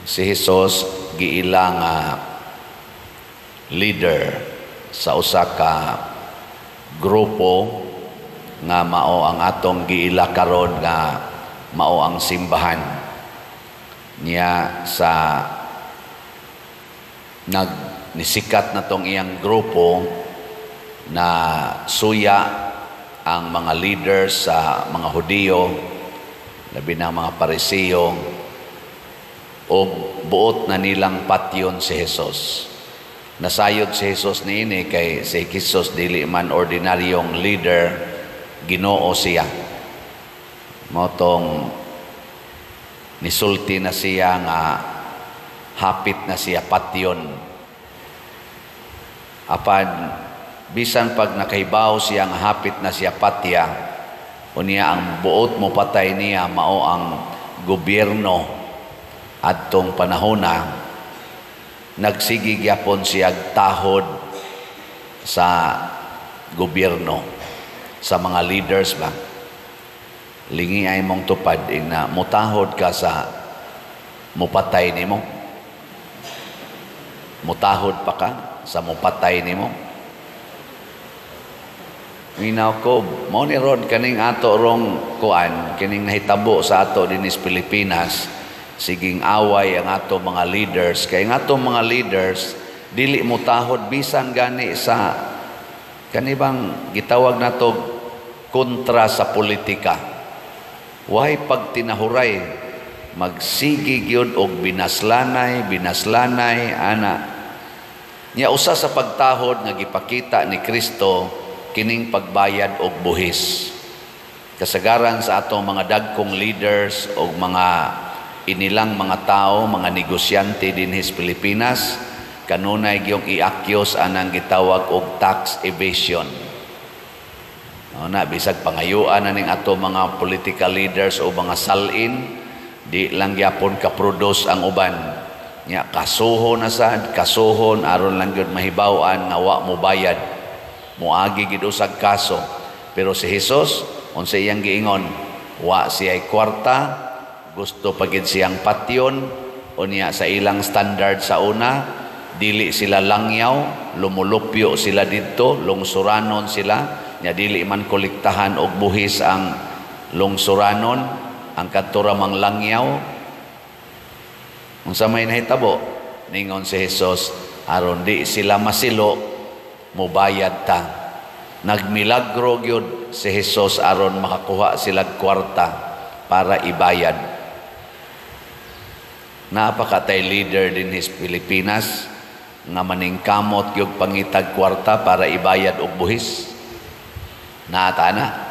si Hesus giila nga leader sa usa ka grupo nga mao ang atong giila karon nga mao ang simbahan niya sa nisikat na tong iyang grupo na suya ang mga leaders sa mga Hudiyo, labi na mga Parisiyo, o buot na nilang patyon si Hesus. Nasayod si Hesus niini kay si Hesus dili man ordinaryong leader, Ginoo siya. Motong nisulti na siya nga hapit na siya patyon. Apan bisan pag nakahibaw siya nga hapit na siya patya, unya ang buot mo patay niya mao ang gobyerno adtong panahona, nagsigi gyapon siya tahod sa gobyerno, sa mga leaders ba. Lingi ay mong tupad na mutahod ka sa mupatay nimo. Mutahod pa ka sa mupatay nimo. Minaw ko, mo ni Rod kaning ato rong kuan, kining nahitabo sa ato dinis Pilipinas, siging away ang ato mga leaders. Kay ang ato mga leaders, dili mo tahod bisan gani sa kanibang gitawag nato kontra sa politika. Way pagtinahuray, magsigi gyud og binaslanay ana. Nya usa sa pagtahod nga gipakita ni Kristo kining pagbayad og buhis. Kasagaran sa atong mga dagkong leaders o mga inilang mga tao, mga negosyante dinhis Pilipinas, kanunay gyung iakyos anang gitawag og tax evasion. Na bisag pangayuan na ning ato mga political leaders o mga salin, di lang gyapon ka-produce ang uban. Nya kasuhon na sad, kasuhon aron lang gyud mahibaw-an nga wa mo bayad. Muagi gid usag kaso. Pero si Hesus unsa iyang giingon, wa siya'y kwarta, gusto pagid siyang patyon, unya sa ilang standard sa una, dili sila langyaw, lumulupyo sila didto, lungsuranon sila, nya dili man kolektahan og buhis ang lungsuranon, ang kadto mang langyaw. Unsa may nahitabo, ningon si Hesus, aron di sila masilo, mubayad ta. Nagmilagro gyud si Hesus aron makakuha sila kwarta para ibayad. Napakatay leader din his Pilipinas nga maningkamot gyud pangitag kwarta para ibayad og buhis. Naatana.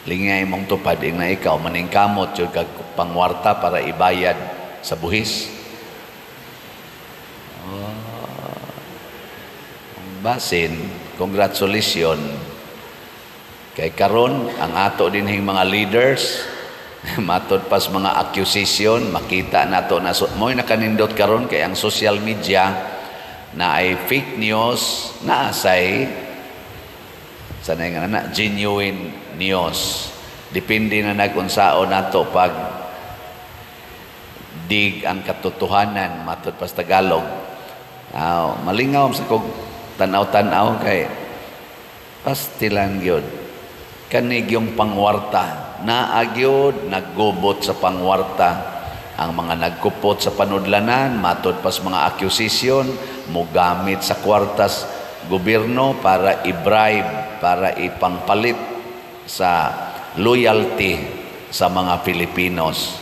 Lingay mong tupad na ikaw maningkamot gyud kag pangwarta para ibayad sa buhis. Basin, congratulations. Kay karon ang ato dinhing mga leaders matod pas mga accusation, makita nato na mo'y nakanindot karon kay ang social media na ay fake news, na asay sanay nga na genuine news. Depende na nagunsaon nato pag dig ang katotohanan matod pas Tagalog. Malingaw sa kog tanaw-tanaw kay pastilan gyud kanig yung pangwarta naagyod naggubot sa pangwarta ang mga nagkupot sa panudlanan matod pas mga accusation mogamit sa kwartas gobyerno para i-bribe, para ipangpalit sa loyalty sa mga Pilipinos.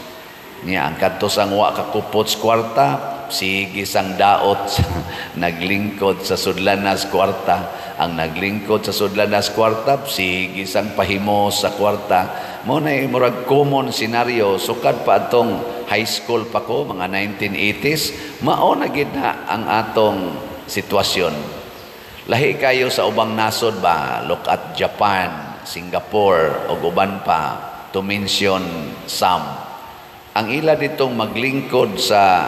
Niya ang kadto sang wa kakupot sa kwarta, sige sang daot naglingkod sa sudlanas kwarta. Ang naglingkod sa sudlanas kwarta, sige sang pahimo sa kwarta. Mo na murag common scenario sukad pa atong high school pa ko mga 1980s, mao na gid na ang atong sitwasyon. Lahi kayo sa ubang nasod ba, look at Japan, Singapore o uban pa, to mention some. Ang ila ditong maglingkod sa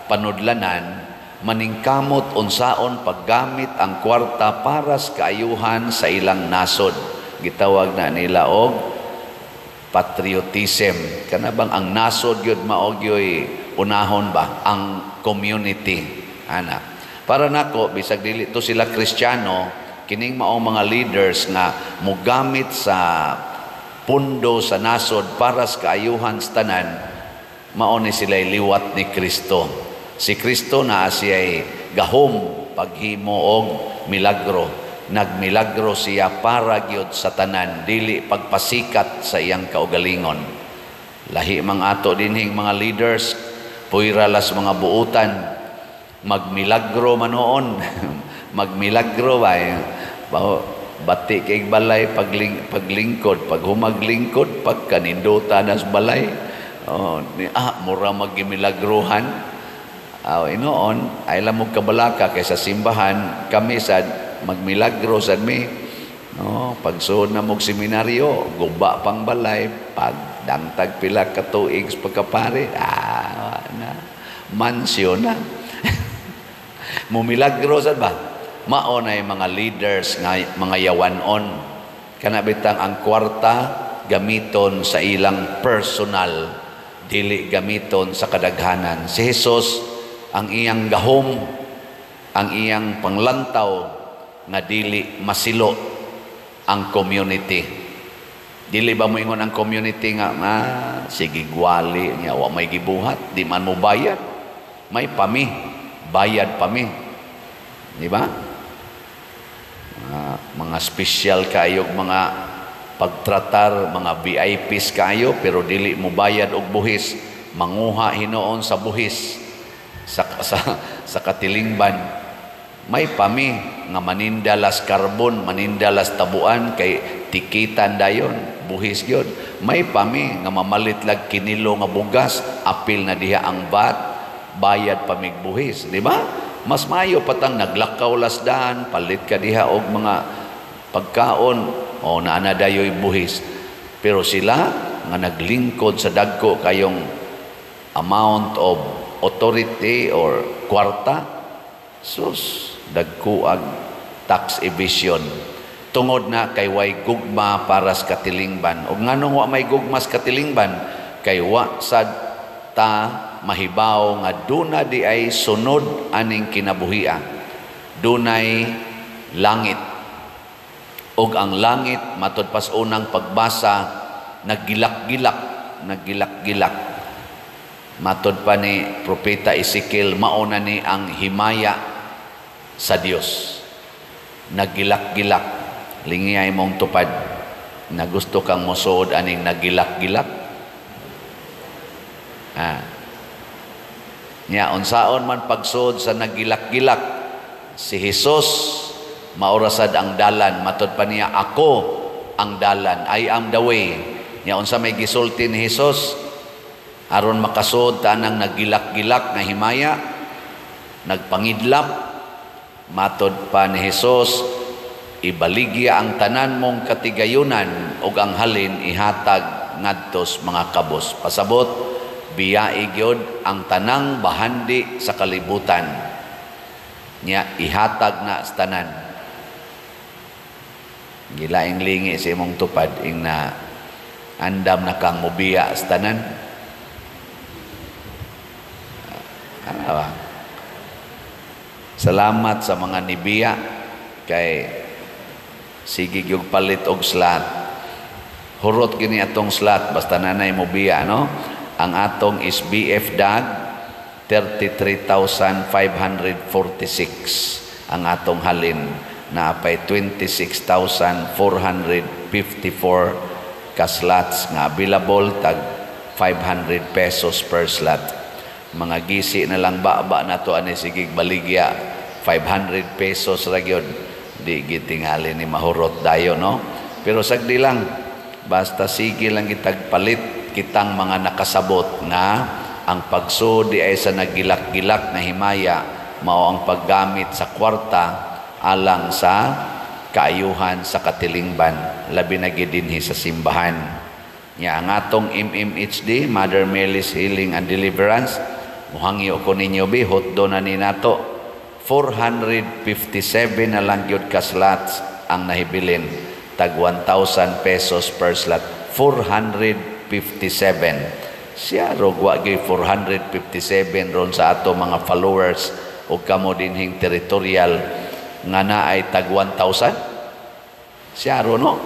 panudlanan, maningkamot unsaon paggamit ang kwarta para sa kaayuhan sa ilang nasod. Gitawag na nila og patriotism. Kana bang ang nasod yun maogyo'y unahon ba? Ang community. Ana. Para nako, bisag dili to sila Kristiyano, kining maong mga leaders nga mugamit sa pundo sa nasod para sa kaayuhan sa tanan, mao ni sila'y liwat ni Kristo. Si Kristo na siya'y gahom paghimo og milagro. Nagmilagro siya para gyud sa tanan, dili pagpasikat sa iyang kaugalingon. Lahi mang ato dinhing mga leaders, puiralas mga buutan, magmilagro manoon. Magmilagro ba? Bati kay balay paglingkod, pag humaglingkod, pagkaninduta nas balay. Mura magmilagruhan. Inoon, ay lamog kabalaka kaysa simbahan, kami sad magmilagro sad mi. Pagsuod na mog seminaryo, guba pang balay, pag dangtag pila ka tuig sa pagkapare, mansyon na. Mumilagro sad ba? Mao na yung mga leaders nga mga yawanon. Kanabitang ang kwarta gamiton sa ilang personal, dili gamiton sa kadaghanan. Si Jesus ang iyang gahom, ang iyang panglantaw nga dili masilo ang community. Dili ba mo ingon ang community nga sige gwali nya wa may gibuhat, di man mo bayad. May pami, bayad pami. Di ba? Mga special kayog mga pagtratar, mga VIPs kayo pero dili mo bayad og buhis, manguha hinoon sa buhis sa katilingban. May pami nga manindalas karbon, manindalas tabuan kay tikitan dayon, buhis gyud. May pami nga mamalit lag kinilo nga bugas, apil na diha ang VAT, bayad pamig buhis, di ba? Mas maayo patang naglakaw lasdan, palit ka diha og mga pagkaon o naana dayoy buhis. Pero sila nga naglingkod sa dagko kayong amount of authority or kwarta, sus, dagkuag tax evasion. Tungod na kay way gugma para sa katilingban. O nganong wa may gugma sa katilingban, kay wa sad ta mahibaw nga duna di ay sunod aning kinabuhia. Dunay langit. Og ang langit matud pas unang pagbasa naggilak-gilak. Matud pa ni Propeta Ezekiel, mauna ni ang himaya sa Dios. Naggilak-gilak. Lingiyay mong tupad na gusto kang musuod aning naggilak-gilak. Nya unsaon man pagsuod sa naggilak-gilak, si Jesus maurasad ang dalan. Matud pa niya, ako ang dalan, I am the way. Nya unsa may gisulti ni Jesus aron makasuod tanang naggilak-gilak na himaya, nagpangidlap. Matud pa ni Jesus, ibaligya ang tanan mong katigayunan ug ang halin ihatag ngadtos mga kabos. Pasabot, biyai gyud ang tanang bahandi sa kalibutan. Nya ihatag na sa tanan. Gilaing lingi sa imong tupad ing na andam na kang mobiya sa tanan. Salamat sa mga nibiya kay sige gyud palit og slot. Hurot gini atong slot basta nanay mo biya, no? Ang atong is BF DAG 33,546 ang atong halin na apay 26,454 ka slots nga available tag 500 pesos per slot. Mga gisi na lang ba na to ani sige baligya 500 pesos ra gyud. Di gitingali ni mahurot dayo, no? Pero sagdi lang, basta sige lang kitag palit kitang mga nakasabot nga ang pagsuod di ay sa nagilak-gilak na himaya mao ang paggamit sa kwarta alang sa kaayuhan sa katilingban, labi na gid dinhi sa simbahan. Nya ang atong MMHD, Mother Mary's Healing and Deliverance, muhangyo ko ninyo bihot do na ni nato 457 na lang yun ka slots ang nahibilin. Tag 1,000 pesos per slot. 457. Siya ro wa gyud 457 ron sa ato mga followers o kamo dinhing territorial nga naay tag 1,000. Siya ro no.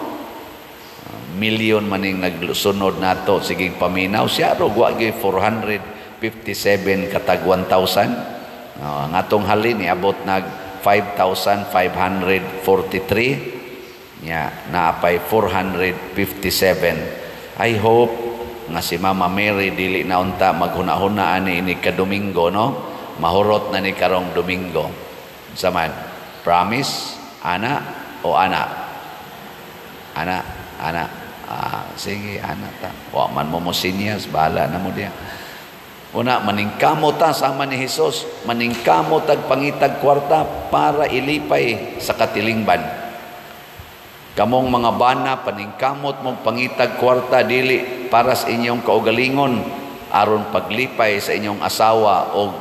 Milyon maning nagsunod nato sige paminaw, siya ro wa gyud 457 katag 1,000. Ang atong halin niabot nag 5,543. Naapay 457. I hope nga si Mama Mary dili na unta maghuna-hunaan ni ini ka Domingo, no? Mahurot na ni karong Domingo. Saman, promise, ana o ana? Ana, ana. Sige, ana ta. Wa man mo sinyas, bahala na mo diya. Una, maningkamo ta sama ni Jesus, maningkamo tag pangitag kwarta para ilipay sa katilingban. Kamong mga bana, paningkamot mong pangitag kwarta dili para sa inyong kaugalingon aron paglipay sa inyong asawa o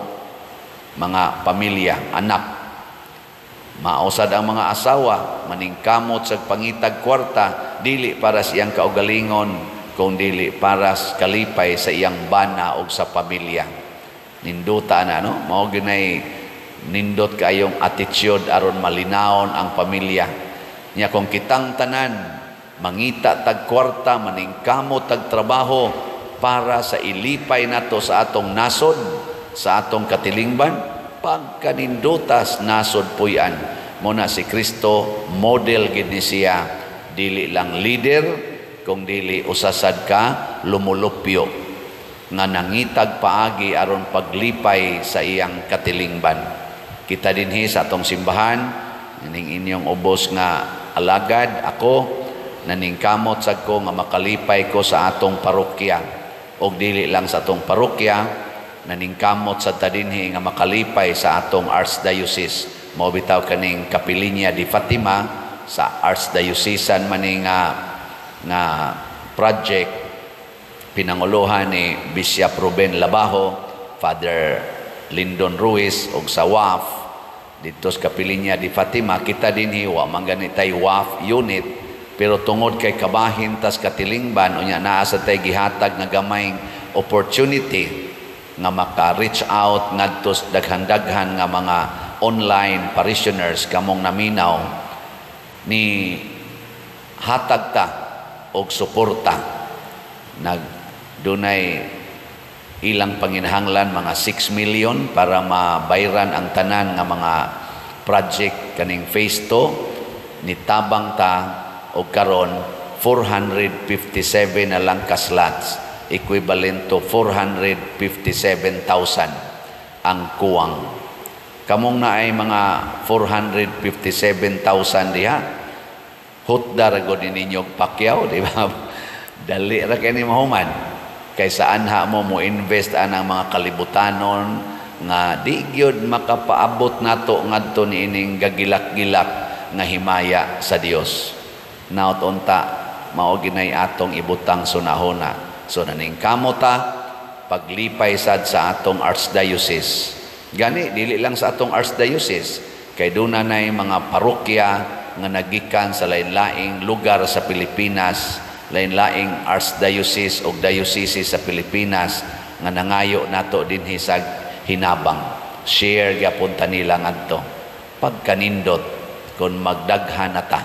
mga pamilya, anak. Mausad ang mga asawa, maningkamot sa pangitag kwarta dili para sa iyang kaugalingon kung dili para sa kalipay sa iyang bana o sa pamilya. Ninduta na, no? Mao ginay nindot kayong attitude aron malinawon ang pamilya. Nya kung kitang tanan mangita tag kwarta, maningkamot tag trabaho para sa ilipay nato sa atong nasod, sa atong katilingban, pagkanindutas nasod puy-an. Muna si Kristo model gid ni siya, dili lang leader kung dili usasad ka lumulupyo nga nangitag paagi aron paglipay sa iyang katilingban. Kita dinhi sa atong simbahan, ning inyong ubos nga alagad ako, naningkamot sad ko nga makalipay ko sa atong parokya, o dili lang sa atong parokya, naningkamot sad ta dinhi nga makalipay sa atong archdiocese. Mao bitaw kaning Kapilinya di Fatima sa archdiocesan maning nga project pinanguluhan ni Bishop Ruben Labajo, Father Lyndon Ruiz og sa WAF dito sa Kapilinya di Fatima. Kita dinhi wa man ganitay WAF unit, pero tungod kay kabahin tas katilingban unya naa sa tay gihatag nga gamayng opportunity nga maka-reach out ngadto sa daghan-daghan nga mga online parishioners kamong naminaw ni hatag ta og suporta. Dunay ilang panginahanglan mga 6 million para mabayran ang tanan nga mga project kaning phase 2. Nitabang ta og karon 457 na lang ka slots, equivalent to 457,000 ang kuwang. Kamong na ay mga 457,000 diha, hutda ra gud ninyo pakyaw, di ba? Dali ra kay ni mahuman. Kaysa anha mo invest anang mga kalibutanon nga di gyud makapaabot nato ngadto niining gagilak-gilak nga himaya sa Dios. Naot unta mao ginay atong ibutang sunahona. So naningkamot ta paglipay sad sa atong archdiocese. Gani dili lang sa atong archdiocese, kay dunay mga parokya nga nagikan sa lain-laing lugar sa Pilipinas, lain-laing archdiocese o diocese sa Pilipinas nga nangayo nato dinhi sa hinabang. Share gyapon ta nila ngadto. Pagkanindot kun magdaghan na ta